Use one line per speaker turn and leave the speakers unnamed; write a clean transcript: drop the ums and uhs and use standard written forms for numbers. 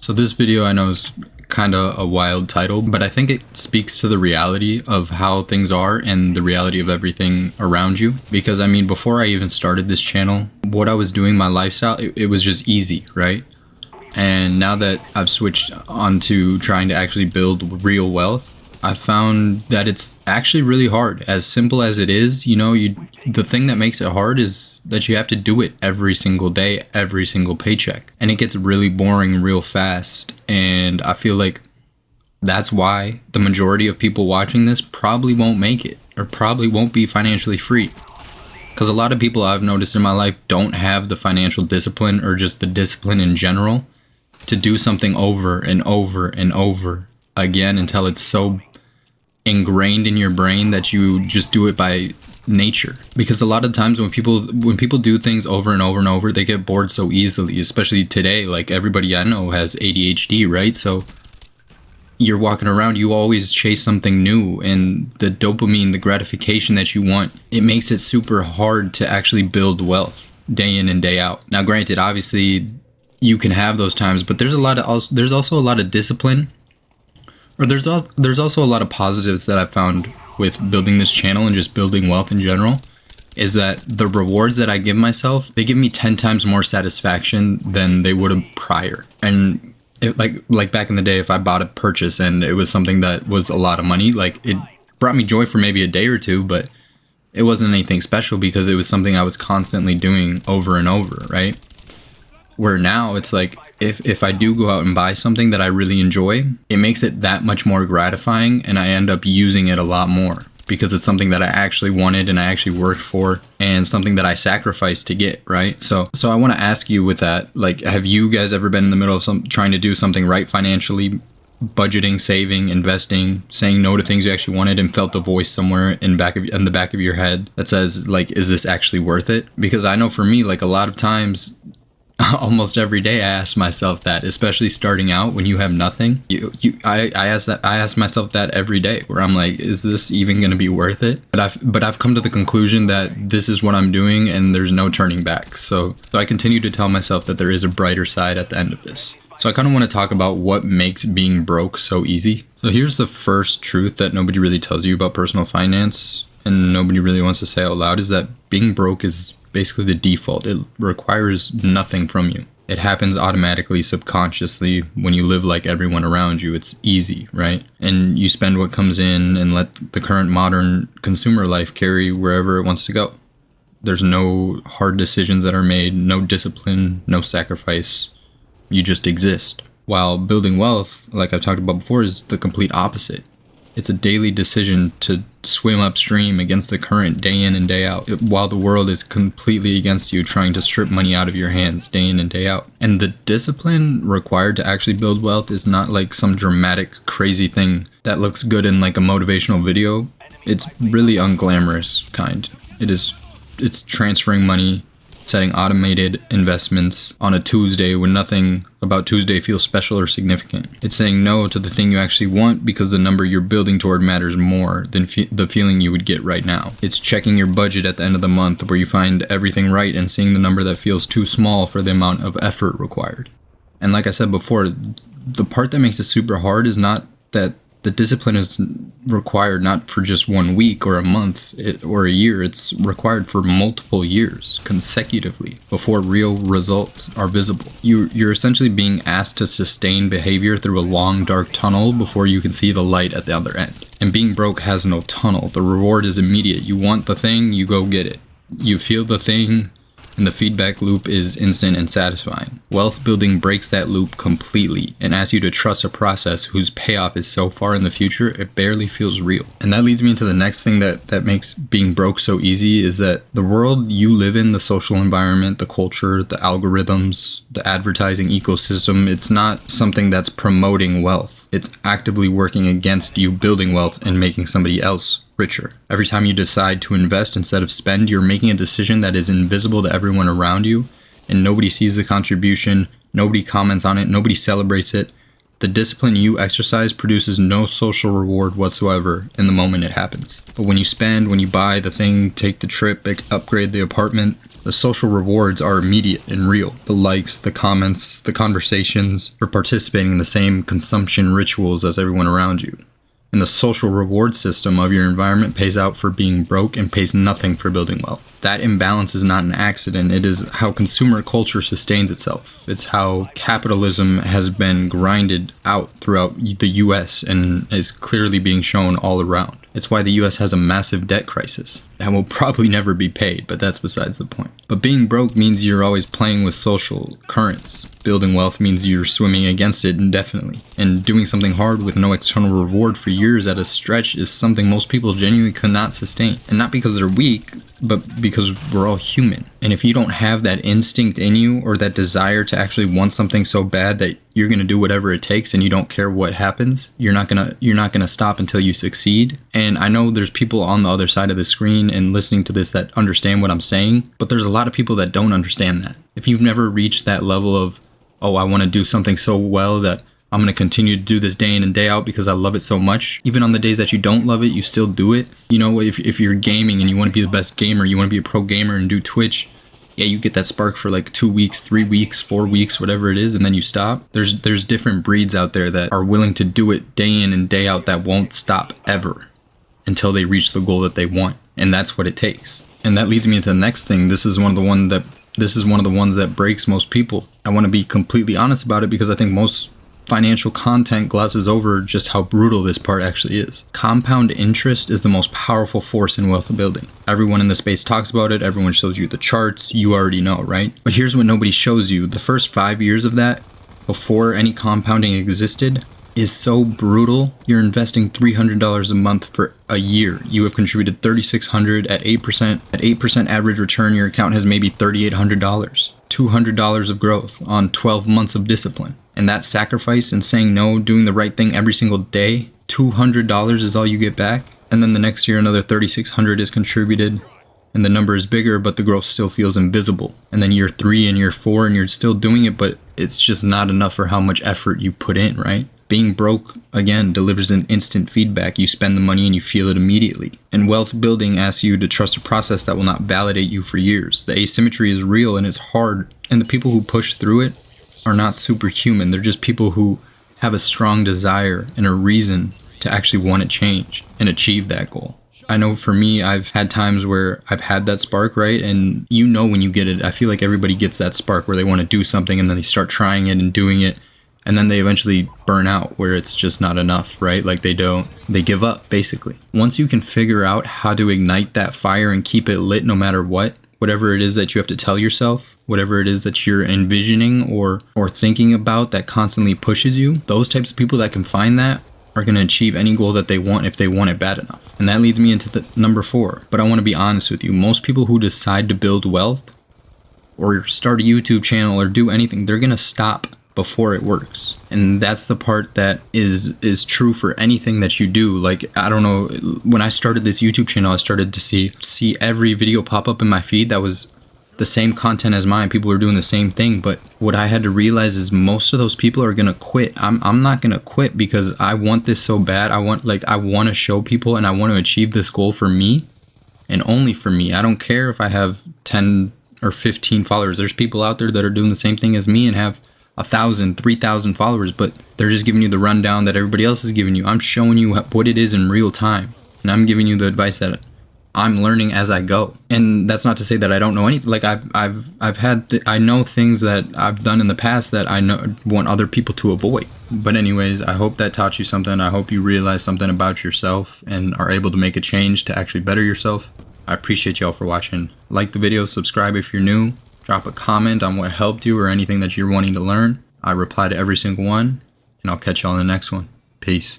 So this video I know is kind of a wild title, but I think it speaks to the reality of how things are and the reality of everything around you. Because I mean, before I even started this channel, what I was doing, my lifestyle, it was just easy, right? And now that I've switched onto trying to actually build real wealth, I found that it's actually really hard. As simple as it is, the thing that makes it hard is that you have to do it every single day, every single paycheck. And it gets really boring real fast. And I feel like that's why the majority of people watching this probably won't make it or probably won't be financially free. Because a lot of people I've noticed in my life don't have the financial discipline or just the discipline in general to do something over and over and over again until it's so ingrained in your brain that you just do it by nature. Because a lot of times when people do things over and over and over, they get bored so easily, especially today. Like everybody I know has ADHD, right? So you're walking around, you always chase something new, and the dopamine, the gratification that you want, it makes it super hard to actually build wealth day in and day out. Now granted, obviously you can have those times, but there's also a lot of discipline. Or there's also a lot of positives that I've found with building this channel and just building wealth in general, is that the rewards that I give myself, they give me 10 times more satisfaction than they would have prior. And like back in the day, if I bought a purchase and it was something that was a lot of money, like it brought me joy for maybe a day or two, but it wasn't anything special because it was something I was constantly doing over and over, right? Where now it's like, if I do go out and buy something that I really enjoy, it makes it that much more gratifying, and I end up using it a lot more because it's something that I actually wanted and I actually worked for, and something that I sacrificed to get, right? So I want to ask you with that, like, have you guys ever been in the middle of trying to do something right financially, budgeting, saving, investing, saying no to things you actually wanted, and felt a voice somewhere in the back of your head that says, like, is this actually worth it? Because I know for me, like, a lot of times, almost every day I ask myself that, especially starting out when you have nothing. I ask myself that every day, where I'm like, is this even going to be worth it? But I've come to the conclusion that this is what I'm doing and there's no turning back. So I continue to tell myself that there is a brighter side at the end of this. So I kind of want to talk about what makes being broke so easy. So here's the first truth that nobody really tells you about personal finance, and nobody really wants to say out loud, is that being broke is basically the default. It requires nothing from you. It happens automatically, subconsciously, when you live like everyone around you. It's easy, right? And you spend what comes in and let the current modern consumer life carry wherever it wants to go. There's no hard decisions that are made, no discipline, no sacrifice. You just exist. While building wealth, like I've talked about before, is the complete opposite. It's a daily decision to swim upstream against the current day in and day out, while the world is completely against you, trying to strip money out of your hands day in and day out. And the discipline required to actually build wealth is not like some dramatic, crazy thing that looks good in like a motivational video. It's really unglamorous kind. It's transferring money, setting automated investments on a Tuesday when nothing about Tuesday feels special or significant. It's saying no to the thing you actually want because the number you're building toward matters more than the feeling you would get right now. It's checking your budget at the end of the month where you find everything right and seeing the number that feels too small for the amount of effort required. And like I said before, the part that makes it super hard is not that the discipline is required not for just 1 week or a month or a year. It's required for multiple years consecutively before real results are visible. You're essentially being asked to sustain behavior through a long, dark tunnel before you can see the light at the other end. And being broke has no tunnel. The reward is immediate. You want the thing, you go get it. You feel the thing, and the feedback loop is instant and satisfying. Wealth building breaks that loop completely and asks you to trust a process whose payoff is so far in the future it barely feels real. And that leads me into the next thing that makes being broke so easy, is that the world you live in, the social environment, the culture, the algorithms, the advertising ecosystem, it's not something that's promoting wealth. It's actively working against you building wealth and making somebody else richer. Every time you decide to invest instead of spend, you're making a decision that is invisible to everyone around you, and nobody sees the contribution, nobody comments on it, nobody celebrates it. The discipline you exercise produces no social reward whatsoever in the moment it happens. But when you spend, when you buy the thing, take the trip, upgrade the apartment, the social rewards are immediate and real. The likes, the comments, the conversations, for participating in the same consumption rituals as everyone around you. And the social reward system of your environment pays out for being broke and pays nothing for building wealth. That imbalance is not an accident. It is how consumer culture sustains itself. It's how capitalism has been grinded out throughout the US and is clearly being shown all around. It's why the US has a massive debt crisis that will probably never be paid, but that's besides the point. But being broke means you're always playing with social currents. Building wealth means you're swimming against it indefinitely. And doing something hard with no external reward for years at a stretch is something most people genuinely cannot sustain. And not because they're weak, but because we're all human. And if you don't have that instinct in you or that desire to actually want something so bad that you're going to do whatever it takes and you don't care what happens, you're not going to stop until you succeed. And I know there's people on the other side of the screen and listening to this that understand what I'm saying, but there's a lot of people that don't understand that. If you've never reached that level of, oh, I want to do something so well that I'm going to continue to do this day in and day out because I love it so much. Even on the days that you don't love it, you still do it. You know, if you're gaming and you want to be the best gamer, you want to be a pro gamer and do Twitch, yeah, you get that spark for like 2 weeks, 3 weeks, 4 weeks, whatever it is, and then you stop. There's different breeds out there that are willing to do it day in and day out that won't stop ever until they reach the goal that they want. And that's what it takes. And that leads me into the next thing. This is one of the ones that breaks most people. I want to be completely honest about it because I think most financial content glosses over just how brutal this part actually is. Compound interest is the most powerful force in wealth building. Everyone in the space talks about it. Everyone shows you the charts. You already know, right? But here's what nobody shows you. The first 5 years of that, before any compounding existed, is so brutal. You're investing $300 a month for a year. You have contributed $3,600 at 8%. At 8% average return, your account has maybe $3,800. $200 of growth on 12 months of discipline. And that sacrifice and saying no, doing the right thing every single day, $200 is all you get back. And then the next year, another $3,600 is contributed. And the number is bigger, but the growth still feels invisible. And then year 3 and year 4, and you're still doing it, but it's just not enough for how much effort you put in, right? Being broke, again, delivers an instant feedback. You spend the money and you feel it immediately. And wealth building asks you to trust a process that will not validate you for years. The asymmetry is real and it's hard. And the people who push through it are not superhuman. They're just people who have a strong desire and a reason to actually want to change and achieve that goal. I know for me, I've had times where I've had that spark, right? And you know when you get it, I feel like everybody gets that spark where they want to do something and then they start trying it and doing it. And then they eventually burn out where it's just not enough, right? Like they give up basically. Once you can figure out how to ignite that fire and keep it lit no matter what, whatever it is that you have to tell yourself, whatever it is that you're envisioning or thinking about that constantly pushes you, those types of people that can find that are going to achieve any goal that they want if they want it bad enough. And that leads me into the number 4. But I want to be honest with you. Most people who decide to build wealth or start a YouTube channel or do anything, they're going to stop before it works. And that's the part that is true for anything that you do. Like, I don't know, when I started this YouTube channel, I started to see every video pop up in my feed that was the same content as mine. People were doing the same thing. But what I had to realize is most of those people are gonna quit. I'm not gonna quit because I want this so bad. I want to show people and I want to achieve this goal for me and only for me. I don't care if I have 10 or 15 followers. There's people out there that are doing the same thing as me and have 1,000, 3,000 followers, but they're just giving you the rundown that everybody else is giving you. I'm showing you what it is in real time, and I'm giving you the advice that I'm learning as I go. And that's not to say that I don't know anything. Like I know things that I've done in the past that I want other people to avoid. But anyways, I hope that taught you something. I hope you realize something about yourself and are able to make a change to actually better yourself. I appreciate y'all for watching. Like the video, subscribe if you're new. Drop a comment on what helped you or anything that you're wanting to learn. I reply to every single one, and I'll catch y'all in the next one. Peace.